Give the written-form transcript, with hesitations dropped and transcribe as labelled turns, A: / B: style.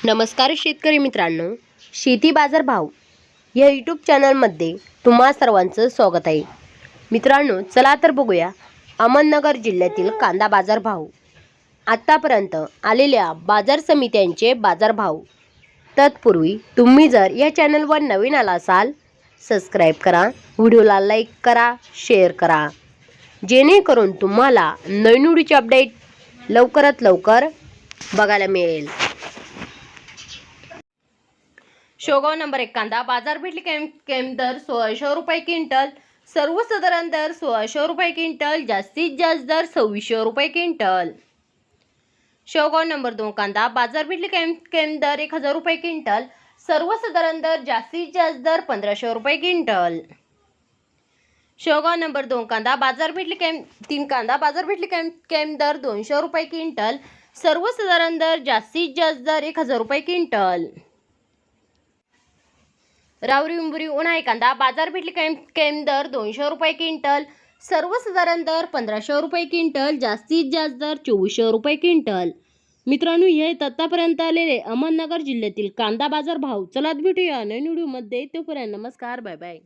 A: नमस्कार शेतकरी मित्रांनो, शेती बाजार भाव या यूट्यूब चॅनलमध्ये तुम्हा सर्वांचं स्वागत आहे। मित्रांनो, चला तर बघूया अहमदनगर जिल्ह्यातील कांदा बाजार भाव, आतापर्यंत आलेल्या बाजार समित्यांचे बाजार भाव। तत्पूर्वी तुम्ही जर या चॅनलवर नवीन आला असाल, सबस्क्राइब करा, व्हिडिओला लाईक करा, शेअर करा, जेणेकरून तुम्हाला नवीन व्हिडिओचे अपडेट लवकरात लवकर बघायला मिळेल। शेवगाव नंबर 1 कांदा बाजारपेठ केम दर 1600 रुपये क्विंटल, सर्वसाधारण दर 1600 रुपये क्विंटल, जास्तीत जास्त दर 2600 रुपये क्विंटल। शेवगाव नंबर 2 कांदा बाजारपेठ केम दर 1000 रुपये क्विंटल, सर्वसाधारण दर जास्तीत जास्त दर 1500 रुपये क्विंटल। शेवगाव नंबर 2 कांदा बाजारपेठ केम दर 200 रुपये क्विंटल, सर्वसाधारण दर जास्तीत जास्त दर 1000 रुपये क्विंटल। रावरी उंबरी उन्हाळी कांदा बाजारपेठ केम दर 200 रुपये क्विंटल, सर्वसाधारण दर 1500 रुपये क्विंटल, जास्तीत जास्त दर 2400 रुपये क्विंटल। मित्रांनो, हे आतापर्यंत आलेले अहमदनगर जिल्ह्यातील कांदा बाजार भाव। चला भेटूया नवीन व्हिडिओमध्ये, तोपर्यंत नमस्कार, बाय बाय।